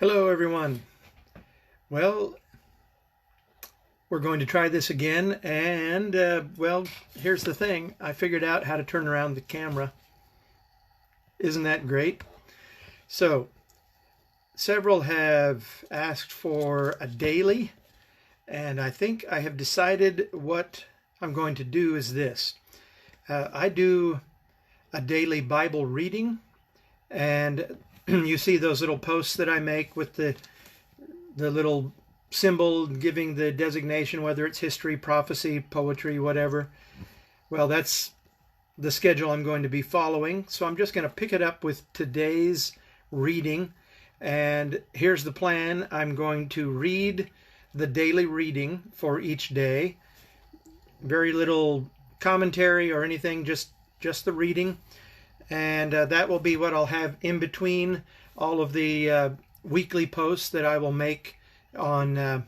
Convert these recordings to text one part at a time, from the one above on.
Hello everyone. Well, we're going to try this again and here's the thing. I figured out how to turn around the camera. Isn't that great? So, several have asked for a daily, and I think I have decided what I'm going to do is this. I do a daily Bible reading, and you see those little posts that I make with the little symbol giving the designation, whether it's history, prophecy, poetry, whatever. Well, that's the schedule I'm going to be following. So I'm just going to pick it up with today's reading. And here's the plan. I'm going to read the daily reading for each day. Very little commentary or anything, just the reading. And that will be what I'll have in between all of the weekly posts that I will make on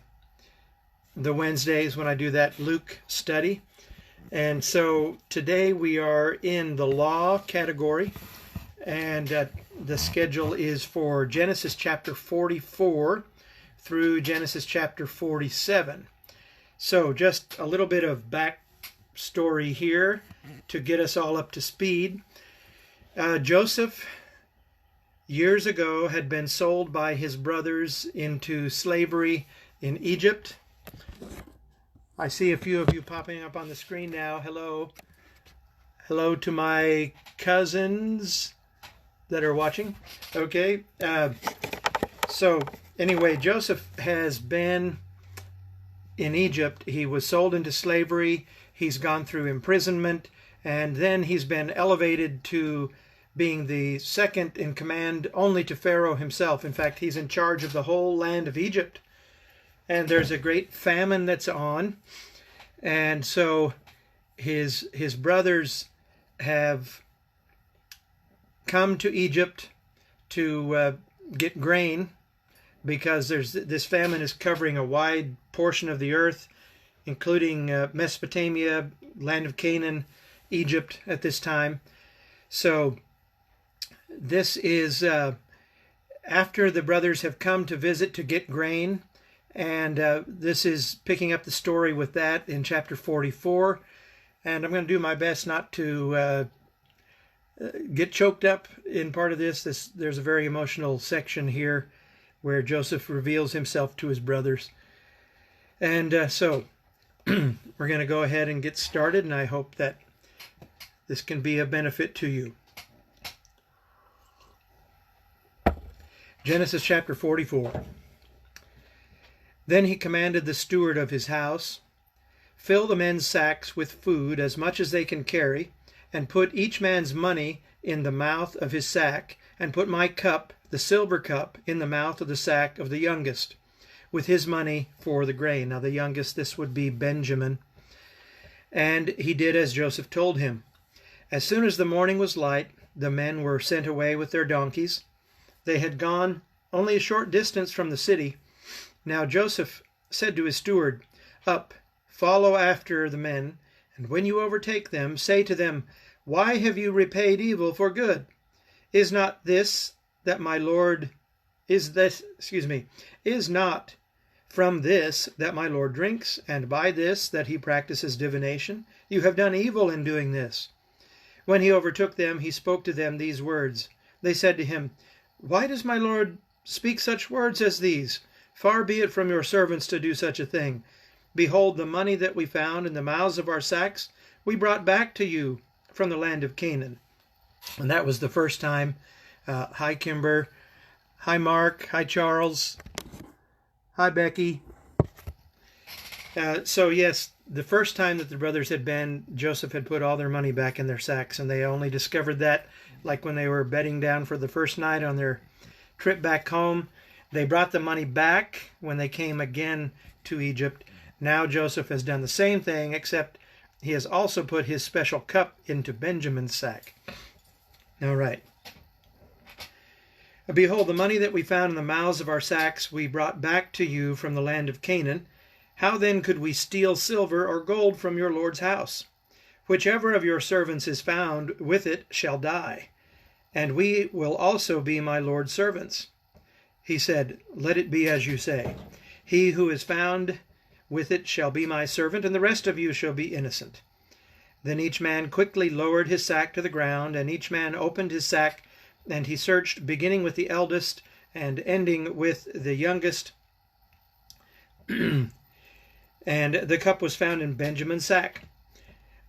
the Wednesdays when I do that Luke study. And so today we are in the law category, and the schedule is for Genesis chapter 44 through Genesis chapter 47. So just a little bit of backstory here to get us all up to speed. Joseph, years ago, had been sold by his brothers into slavery in Egypt. I see a few of you popping up on the screen now. Hello. Hello to my cousins that are watching. Okay. So anyway, Joseph has been in Egypt. He was sold into slavery. He's gone through imprisonment. And then he's been elevated to being the second in command only to Pharaoh himself. In fact, he's in charge of the whole land of Egypt. And there's a great famine that's on. And so his brothers have come to Egypt to get grain, because this famine is covering a wide portion of the earth, including Mesopotamia, land of Canaan, Egypt at this time. So this is after the brothers have come to visit to get grain, and this is picking up the story with that in chapter 44. And I'm going to do my best not to get choked up in part of this. There's a very emotional section here where Joseph reveals himself to his brothers. And so we're going to go ahead and get started, and I hope that this can be a benefit to you. Genesis chapter 44. Then he commanded the steward of his house, "Fill the men's sacks with food, as much as they can carry, and put each man's money in the mouth of his sack, and put my cup, the silver cup, in the mouth of the sack of the youngest, with his money for the grain." Now the youngest, this would be Benjamin. And he did as Joseph told him. As soon as the morning was light, the men were sent away with their donkeys. They had gone only a short distance from the city. Now Joseph said to his steward, "Up, follow after the men, and when you overtake them, say to them, 'Why have you repaid evil for good? Is not from this that my Lord drinks, and by this that he practices divination? You have done evil in doing this.'" When he overtook them, he spoke to them these words. They said to him, "Why does my Lord speak such words as these? Far be it from your servants to do such a thing. Behold, the money that we found in the mouths of our sacks we brought back to you from the land of Canaan." And that was the first time. Hi, Kimber. Hi, Mark. Hi, Charles. Hi, Becky. So yes, the first time that the brothers had been, Joseph had put all their money back in their sacks, and they only discovered that like when they were bedding down for the first night on their trip back home. They brought the money back when they came again to Egypt. Now Joseph has done the same thing, except he has also put his special cup into Benjamin's sack. All right. "Behold, the money that we found in the mouths of our sacks we brought back to you from the land of Canaan. How then could we steal silver or gold from your Lord's house? Whichever of your servants is found with it shall die, and we will also be my Lord's servants. he said, "Let it be as you say. He who is found with it shall be my servant, and the rest of you shall be innocent." Then each man quickly lowered his sack to the ground, and each man opened his sack, and he searched, beginning with the eldest and ending with the youngest. And the cup was found in Benjamin's sack.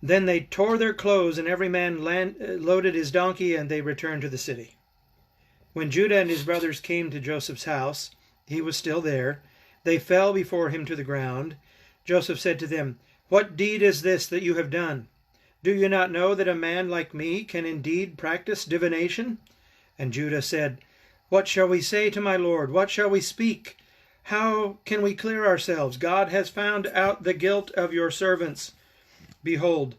Then they tore their clothes, and every man loaded his donkey, and they returned to the city. When Judah and his brothers came to Joseph's house, he was still there. They fell before him to the ground. Joseph said to them, "What deed is this that you have done? Do you not know that a man like me can indeed practice divination?" And Judah said, "What shall we say to my lord? What shall we speak? How can we clear ourselves? God has found out the guilt of your servants. Behold,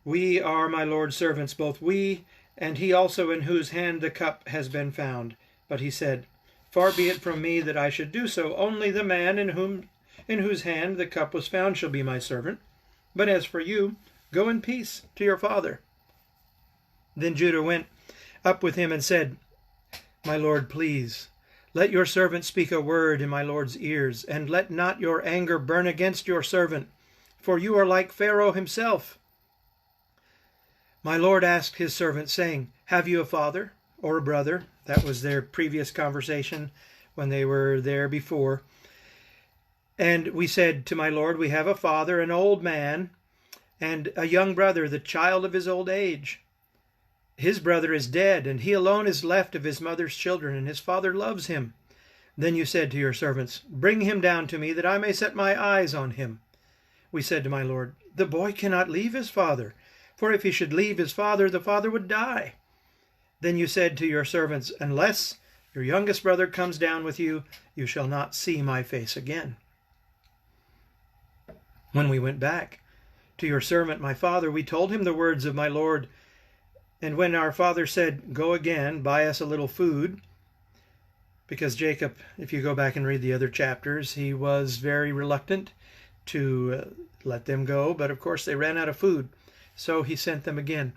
we are my lord's servants, both we and he also in whose hand the cup has been found." But he said, "Far be it from me that I should do so. Only the man in whose hand the cup was found shall be my servant. But as for you, go in peace to your father." Then Judah went up with him and said, "My lord, please, let your servant speak a word in my lord's ears, and let not your anger burn against your servant, for you are like Pharaoh himself." My lord asked his servant, saying, "Have you a father or a brother?" That was their previous conversation when they were there before. And we said to my lord, "We have a father, an old man, and a young brother, the child of his old age. His brother is dead, and he alone is left of his mother's children, and his father loves him." Then you said to your servants, "Bring him down to me, that I may set my eyes on him." We said to my lord, "The boy cannot leave his father, for if he should leave his father, the father would die." Then you said to your servants, "Unless your youngest brother comes down with you, you shall not see my face again." When we went back to your servant my father, we told him the words of my lord. And when our father said, "Go again, buy us a little food," because Jacob, if you go back and read the other chapters, he was very reluctant to let them go, but of course they ran out of food, so he sent them again.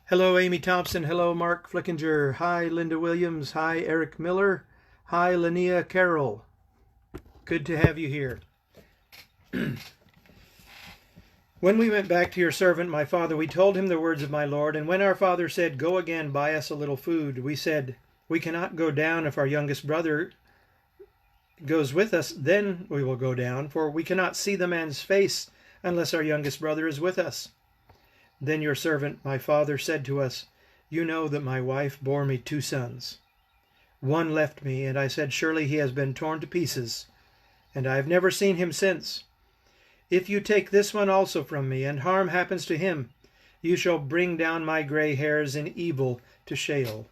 Hello, Amy Thompson. Hello, Mark Flickinger. Hi, Linda Williams. Hi, Eric Miller. Hi, Linnea Carroll. Good to have you here. When we went back to your servant, my father, we told him the words of my lord. And when our father said, "Go again, buy us a little food," we said, "We cannot go down. If our youngest brother goes with us, then we will go down, for we cannot see the man's face unless our youngest brother is with us." Then your servant, my father, said to us, "You know that my wife bore me 2 sons. One left me, and I said, 'Surely he has been torn to pieces,' and I have never seen him since. If you take this one also from me, and harm happens to him, you shall bring down my gray hairs in evil to Sheol.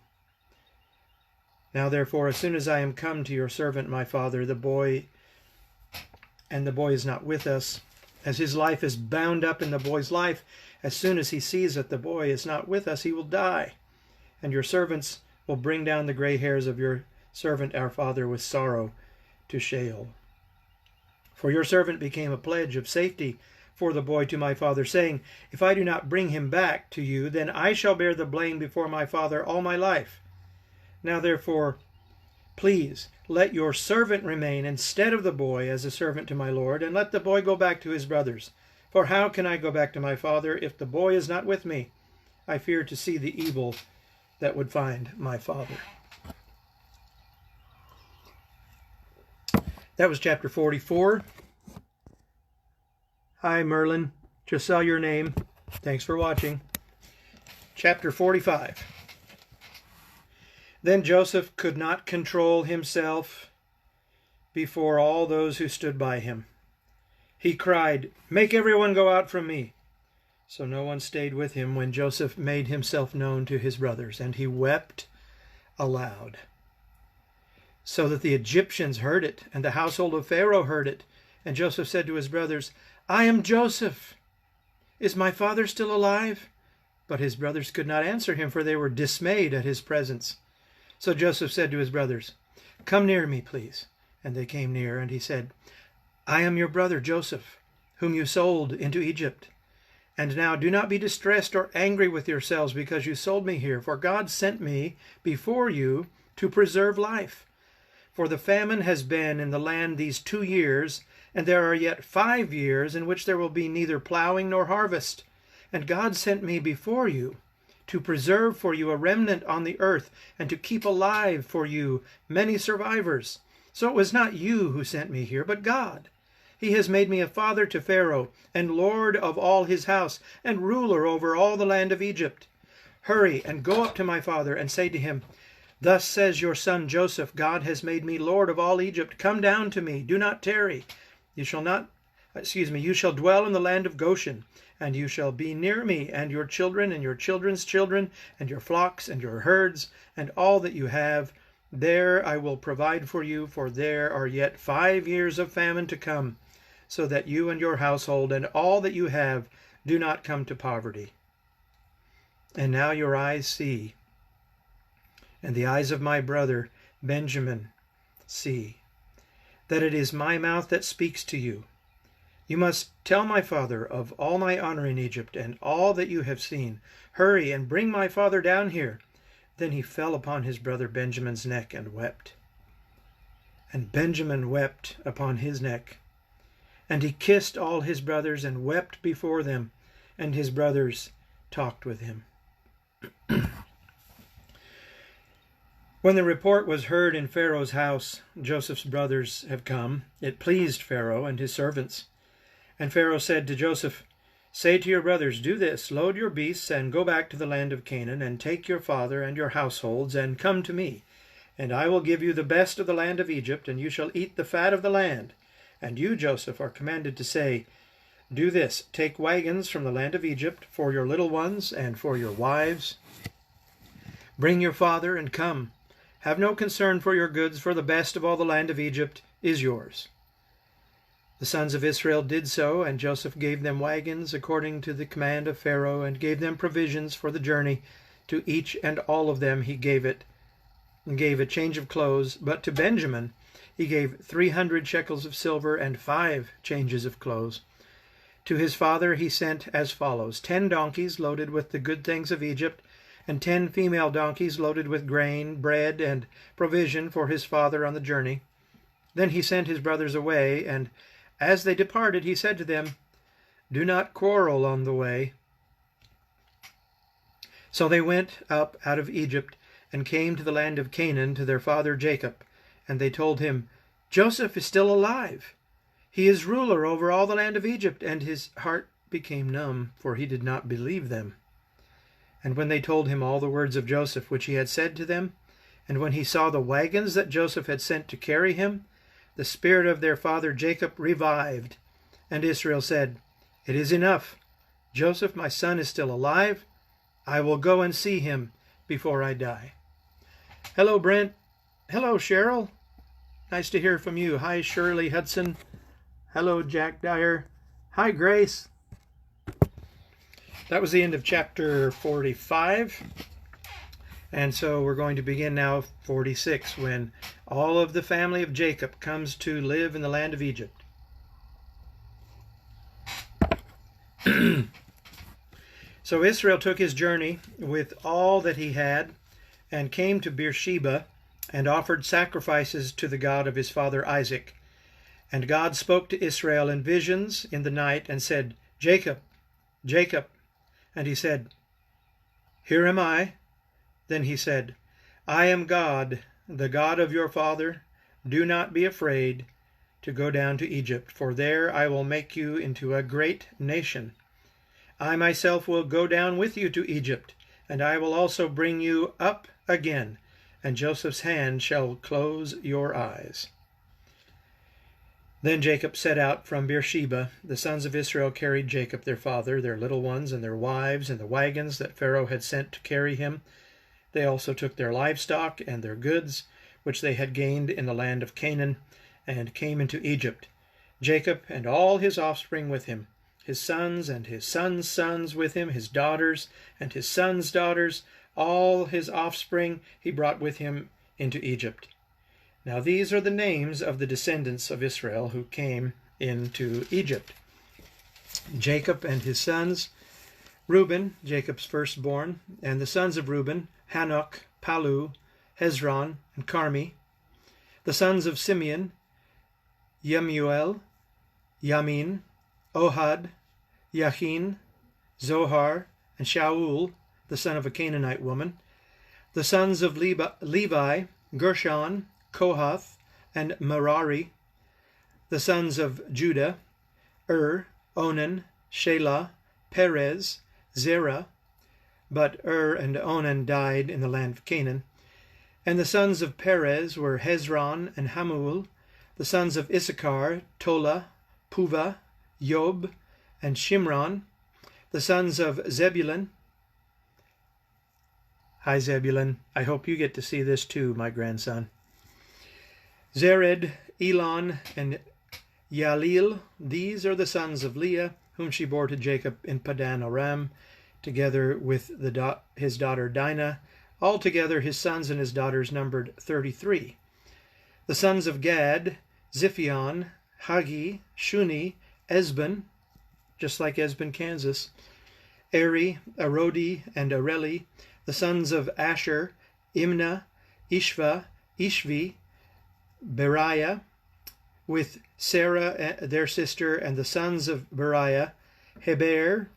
Now therefore, as soon as I am come to your servant my father, the boy is not with us, as his life is bound up in the boy's life, as soon as he sees that the boy is not with us, he will die. And your servants will bring down the gray hairs of your servant our father with sorrow to Sheol." For your servant became a pledge of safety for the boy to my father, saying, "If I do not bring him back to you, then I shall bear the blame before my father all my life. Now therefore, please let your servant remain instead of the boy as a servant to my lord, and let the boy go back to his brothers. For how can I go back to my father if the boy is not with me? I fear to see the evil that would find my father." That was chapter 44. Hi, Merlin. Just saw your name. Thanks for watching. Chapter 45. Then Joseph could not control himself before all those who stood by him. He cried, "Make everyone go out from me." So no one stayed with him when Joseph made himself known to his brothers, and he wept aloud, so that the Egyptians heard it, and the household of Pharaoh heard it. And Joseph said to his brothers, "I am Joseph. Is my father still alive?" But his brothers could not answer him, for they were dismayed at his presence. So Joseph said to his brothers, "Come near me, please." And they came near, and he said, "I am your brother Joseph, whom you sold into Egypt. And now do not be distressed or angry with yourselves because you sold me here, for God sent me before you to preserve life. For the famine has been in the land these 2 years, and there are yet 5 years in which there will be neither plowing nor harvest. And God sent me before you, to preserve for you a remnant on the earth, and to keep alive for you many survivors. So it was not you who sent me here, but God. He has made me a father to Pharaoh, and lord of all his house, and ruler over all the land of Egypt. Hurry and go up to my father, and say to him, Thus says your son Joseph, God has made me lord of all Egypt. Come down to me, do not tarry. You shall dwell in the land of Goshen, and you shall be near me, and your children, and your children's children, and your flocks, and your herds, and all that you have. There I will provide for you, for there are yet 5 years of famine to come, so that you and your household, and all that you have, do not come to poverty. And now your eyes see, and the eyes of my brother Benjamin see, that it is my mouth that speaks to you. You must tell my father of all my honor in Egypt, and all that you have seen. Hurry and bring my father down here. Then he fell upon his brother Benjamin's neck and wept. And Benjamin wept upon his neck. And he kissed all his brothers and wept before them, and his brothers talked with him. When the report was heard in Pharaoh's house, Joseph's brothers have come, it pleased Pharaoh and his servants. And Pharaoh said to Joseph, Say to your brothers, Do this, load your beasts, and go back to the land of Canaan, and take your father and your households, and come to me. And I will give you the best of the land of Egypt, and you shall eat the fat of the land. And you, Joseph, are commanded to say, Do this, take wagons from the land of Egypt for your little ones and for your wives. Bring your father and come. Have no concern for your goods, for the best of all the land of Egypt is yours. The sons of Israel did so, and Joseph gave them wagons according to the command of Pharaoh, and gave them provisions for the journey. To each and all of them he gave a change of clothes, but to Benjamin he gave 300 shekels of silver and 5 changes of clothes. To his father he sent as follows: 10 donkeys loaded with the good things of Egypt, and 10 female donkeys loaded with grain, bread, and provision for his father on the journey. Then he sent his brothers away, and as they departed he said to them, Do not quarrel on the way. So they went up out of Egypt, and came to the land of Canaan to their father Jacob. And they told him, Joseph is still alive. He is ruler over all the land of Egypt. And his heart became numb, for he did not believe them. And when they told him all the words of Joseph which he had said to them, and when he saw the wagons that Joseph had sent to carry him, the spirit of their father Jacob revived. And Israel said, It is enough. Joseph, my son, is still alive. I will go and see him before I die. Hello, Brent. Hello, Cheryl. Nice to hear from you. Hi, Shirley Hudson. Hello, Jack Dyer. Hi, Grace. That was the end of chapter 45. And so we're going to begin now 46, when all of the family of Jacob comes to live in the land of Egypt. So Israel took his journey with all that he had, and came to Beersheba, and offered sacrifices to the God of his father Isaac. And God spoke to Israel in visions in the night, and said, Jacob, Jacob. And he said, Here am I. Then he said, I am God, the God of your father. Do not be afraid to go down to Egypt, for there I will make you into a great nation. I myself will go down with you to Egypt, and I will also bring you up again, and Joseph's hand shall close your eyes. Then Jacob set out from Beersheba. The sons of Israel carried Jacob their father, their little ones, and their wives, in the wagons that Pharaoh had sent to carry him. They also took their livestock and their goods, which they had gained in the land of Canaan, and came into Egypt. Jacob and all his offspring with him, his sons and his sons' sons with him, his daughters and his sons' daughters, all his offspring he brought with him into Egypt. Now these are the names of the descendants of Israel who came into Egypt. Jacob and his sons, Reuben, Jacob's firstborn, and the sons of Reuben, Hanok, Palu, Hezron, and Carmi. The sons of Simeon, Yemuel, Yamin, Ohad, Yachin, Zohar, and Shaul, the son of a Canaanite woman. The sons of Levi, Gershon, Kohath, and Merari. The sons of Judah, Onan, Shelah, Perez, Zerah, but and Onan died in the land of Canaan. And the sons of Perez were Hezron and Hamul. The sons of Issachar, Tola, Puvah, Yob, and Shimron. The sons of Zebulun. Hi, Zebulun. I hope you get to see this too, my grandson. Zered, Elon, and Yalil. These are the sons of Leah, whom she bore to Jacob in Padan Aram, together with his daughter Dinah. Altogether his sons and his daughters numbered 33. The sons of Gad, Ziphion, Hagi, Shuni, Esben, just like Esben, Kansas, Eri, Arodi, and Areli. The sons of Asher, Imnah, Ishva, Ishvi, Beriah, with Sarah, their sister, and the sons of Beriah, Heber,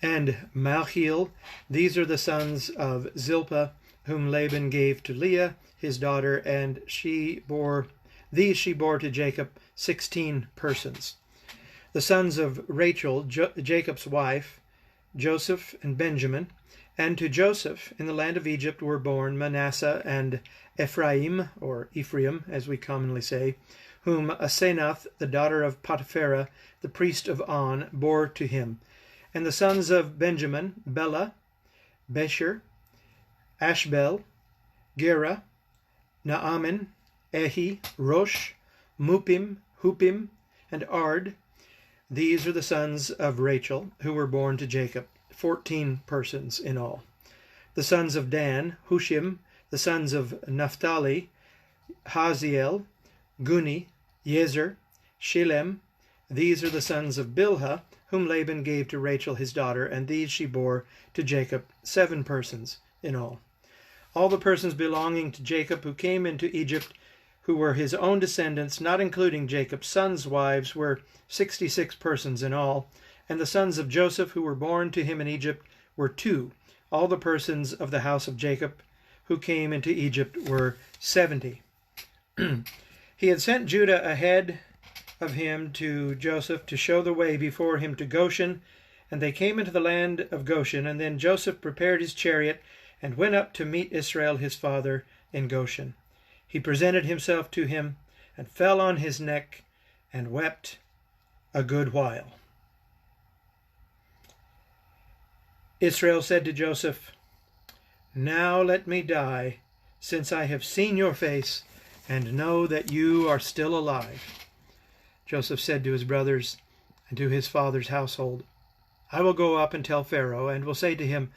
and Malchiel. These are the sons of Zilpah, whom Laban gave to Leah, his daughter, and she bore to Jacob 16 persons. The sons of Rachel, Jacob's wife, Joseph and Benjamin. And to Joseph in the land of Egypt were born Manasseh and Ephraim, or Ephraim, as we commonly say, whom Asenath, the daughter of Potipharah, the priest of On, bore to him. And the sons of Benjamin, Bela, Besher, Ashbel, Gera, Naaman, Ehi, Rosh, Mupim, Hupim, and Ard. These are the sons of Rachel, who were born to Jacob, 14 persons in all. The sons of Dan, Hushim. The sons of Naphtali, Haziel, Guni, Yezer, Shilem. These are the sons of Bilhah, whom Laban gave to Rachel his daughter, and these she bore to Jacob, 7 persons in all. All the persons belonging to Jacob who came into Egypt, who were his own descendants, not including Jacob's sons' wives, were 66 persons in all. And the sons of Joseph who were born to him in Egypt were 2. All the persons of the house of Jacob who came into Egypt were 70. He had sent Judah ahead of him to Joseph to show the way before him to Goshen, and they came into the land of Goshen. And then Joseph prepared his chariot and went up to meet Israel his father in Goshen. He presented himself to him and fell on his neck and wept a good while. Israel said to Joseph, "Now let me die, since I have seen your face and know that you are still alive." Joseph said to his brothers and to his father's household, "I will go up and tell Pharaoh, and will say to him,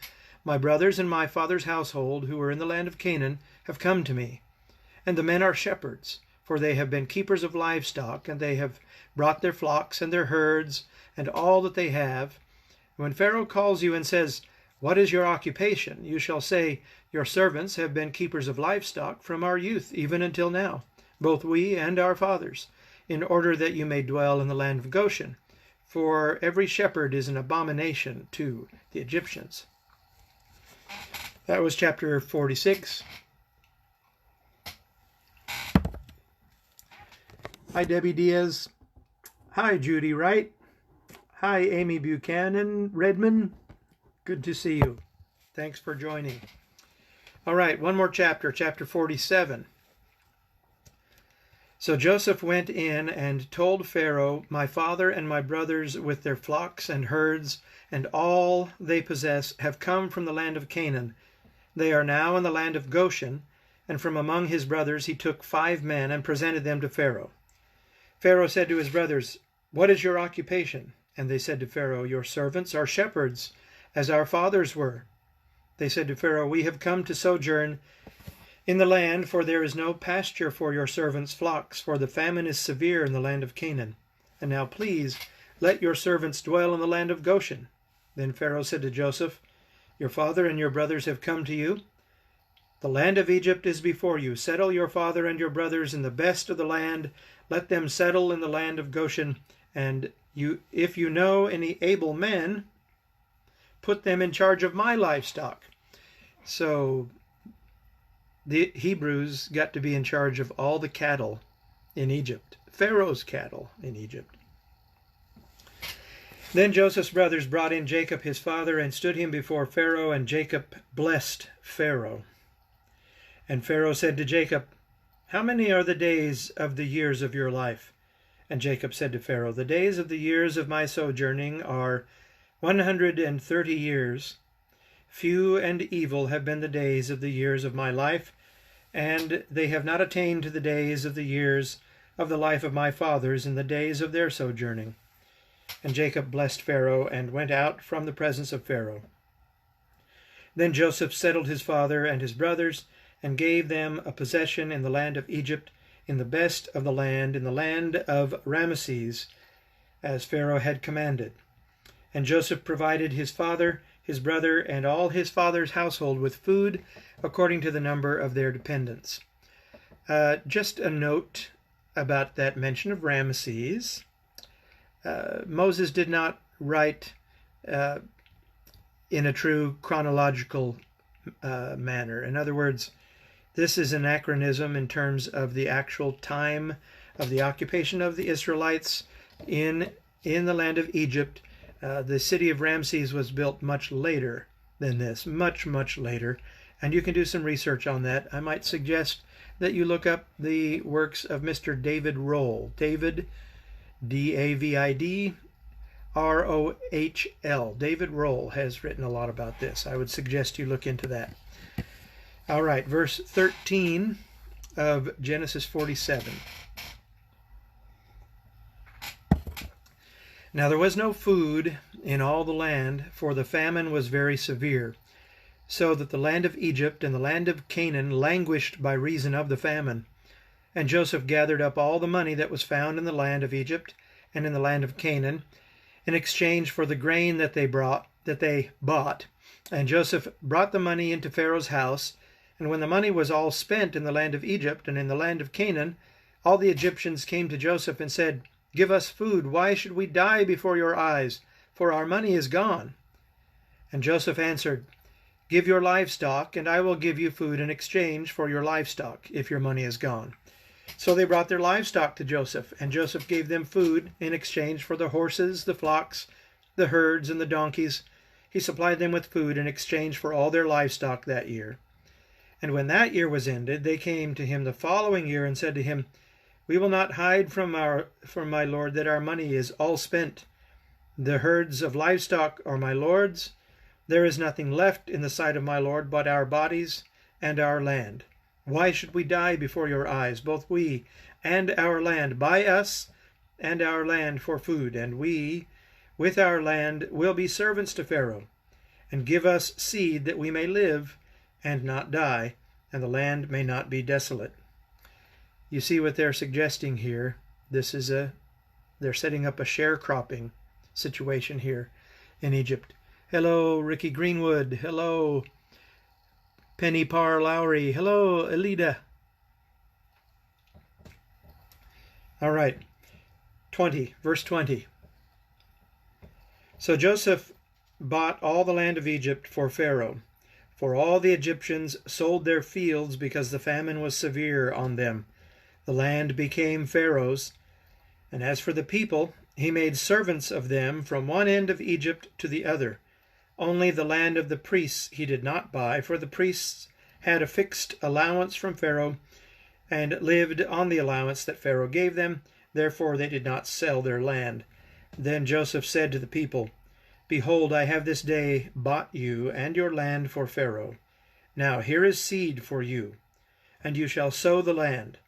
My brothers and my father's household, who are in the land of Canaan, have come to me. And the men are shepherds, for they have been keepers of livestock, and they have brought their flocks and their herds, and all that they have. When Pharaoh calls you and says, 'What is your occupation?' you shall say, 'Your servants have been keepers of livestock from our youth, even until now, both we and our fathers, in order that you may dwell in the land of Goshen. For every shepherd is an abomination to the Egyptians." That was chapter 46. Hi, Debbie Diaz. Hi, Judy Wright. Hi, Amy Buchanan Redmond. Good to see you. Thanks for joining. All right, one more chapter, chapter 47. So Joseph went in and told Pharaoh, "My father and my brothers with their flocks and herds and all they possess have come from the land of Canaan. They are now in the land of Goshen." And from among his brothers he took 5 men and presented them to Pharaoh. Pharaoh said to his brothers, "What is your occupation?" And they said to Pharaoh, "Your servants are shepherds, as our fathers were." They said to Pharaoh, "We have come to sojourn in the land, for there is no pasture for your servants' flocks, for the famine is severe in the land of Canaan. And now please let your servants dwell in the land of Goshen." Then Pharaoh said to Joseph, "Your father and your brothers have come to you. The land of Egypt is before you. Settle your father and your brothers in the best of the land. Let them settle in the land of Goshen. And if you know any able men, put them in charge of my livestock. So the Hebrews got to be in charge of all the cattle in Egypt, Pharaoh's cattle in Egypt. Then Joseph's brothers brought in Jacob his father and stood him before Pharaoh, and Jacob blessed Pharaoh. And Pharaoh said to Jacob, "How many are the days of the years of your life?" And Jacob said to Pharaoh, "The days of the years of my sojourning are 130 years. Few and evil have been the days of the years of my life, and they have not attained to the days of the years of the life of my fathers in the days of their sojourning." And Jacob blessed Pharaoh and went out from the presence of Pharaoh. Then Joseph settled his father and his brothers, and gave them a possession in the land of Egypt, in the best of the land, in the land of Ramesses, as Pharaoh had commanded. And Joseph provided his father, his brother, and all his father's household with food according to the number of their dependents. Just a note about that mention of Ramesses. Moses did not write in a true chronological manner. In other words, this is an anachronism in terms of the actual time of the occupation of the Israelites in the land of Egypt. The city of Ramses was built much later than this, much later. And you can do some research on that. I might suggest that you look up the works of Mr. David Rohl. David, D-A-V-I-D-R-O-H-L. David Rohl has written a lot about this. I would suggest you look into that. All right, verse 13 of Genesis 47. Now there was no food in all the land, for the famine was very severe, so that the land of Egypt and the land of Canaan languished by reason of the famine. And Joseph gathered up all the money that was found in the land of Egypt and in the land of Canaan, in exchange for the grain that they bought. And Joseph brought the money into Pharaoh's house. And when the money was all spent in the land of Egypt and in the land of Canaan, all the Egyptians came to Joseph and said, "Give us food. Why should we die before your eyes? For our money is gone." And Joseph answered, "Give your livestock, and I will give you food in exchange for your livestock, if your money is gone." So they brought their livestock to Joseph, and Joseph gave them food in exchange for the horses, the flocks, the herds, and the donkeys. He supplied them with food in exchange for all their livestock that year. And when that year was ended, they came to him the following year and said to him, "We will not hide from my lord that our money is all spent. The herds of livestock are my lord's. There is nothing left in the sight of my lord but our bodies and our land. Why should we die before your eyes, both we and our land? Buy us and our land for food, and we, with our land, will be servants to Pharaoh. And give us seed that we may live and not die, and the land may not be desolate." You see what they're suggesting here. They're setting up a sharecropping situation here in Egypt. Hello, Ricky Greenwood. Hello, Penny Parr Lowry. Hello, Elida. All right, verse 20. So Joseph bought all the land of Egypt for Pharaoh, for all the Egyptians sold their fields because the famine was severe on them. The land became Pharaoh's. And as for the people, he made servants of them from one end of Egypt to the other. Only the land of the priests he did not buy, for the priests had a fixed allowance from Pharaoh and lived on the allowance that Pharaoh gave them. Therefore they did not sell their land. Then Joseph said to the people, "Behold, I have this day bought you and your land for Pharaoh. Now here is seed for you, and you shall sow the land.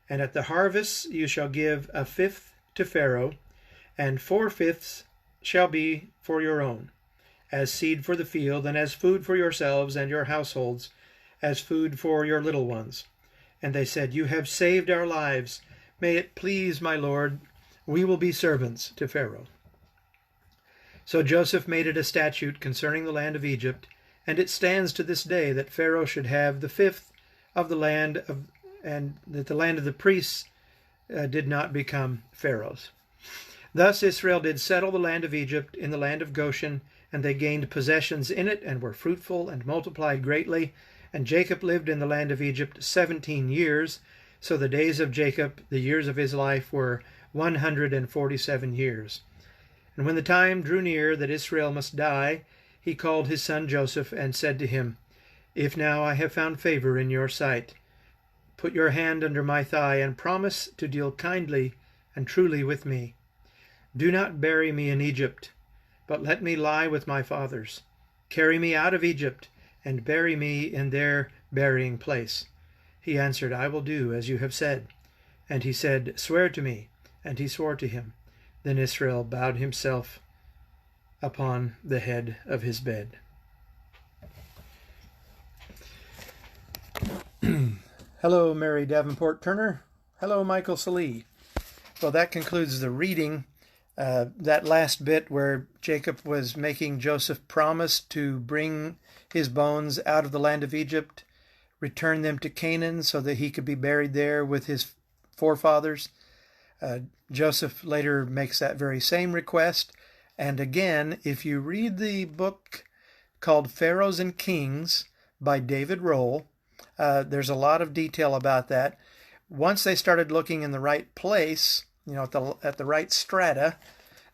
And at the harvest you shall give a fifth to Pharaoh, and 4/5 shall be for your own, as seed for the field, and as food for yourselves and your households, as food for your little ones." And they said, "You have saved our lives. May it please my lord, we will be servants to Pharaoh." So Joseph made it a statute concerning the land of Egypt And it stands to this day that Pharaoh should have the fifth of the land and that the land of the priests did not become Pharaoh's. Thus Israel did settle the land of Egypt in the land of Goshen, and they gained possessions in it, and were fruitful, and multiplied greatly. And Jacob lived in the land of Egypt 17 years. So the days of Jacob, the years of his life, were 147 years. And when the time drew near that Israel must die, he called his son Joseph, and said to him, If now I have found favor in your sight, put your hand under my thigh, and promise to deal kindly and truly with me. Do not bury me in Egypt, but let me lie with my fathers. Carry me out of Egypt, and bury me in their burying place. He answered, I will do as you have said. And he said, Swear to me. And he swore to him. Then Israel bowed himself upon the head of his bed. Hello, Mary Davenport Turner. Hello, Michael Salee. Well, that concludes the reading. That last bit where Jacob was making Joseph promise to bring his bones out of the land of Egypt, return them to Canaan so that he could be buried there with his forefathers. Joseph later makes that very same request. And again, if you read the book called Pharaohs and Kings by David Rohl, there's a lot of detail about that. Once they started looking in the right place, at the right strata,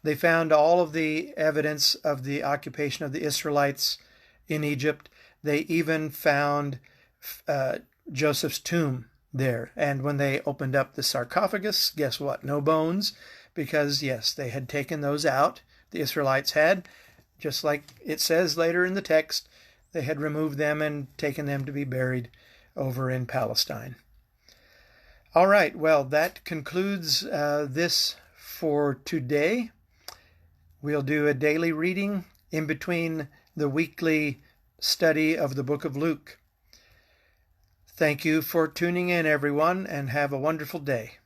they found all of the evidence of the occupation of the Israelites in Egypt. They even found Joseph's tomb there. And when they opened up the sarcophagus, guess what? No bones, because yes, they had taken those out. The Israelites had, just like it says later in the text, they had removed them and taken them to be buried over in Palestine. All right, well, that concludes this for today. We'll do a daily reading in between the weekly study of the book of Luke. Thank you for tuning in, everyone, and have a wonderful day.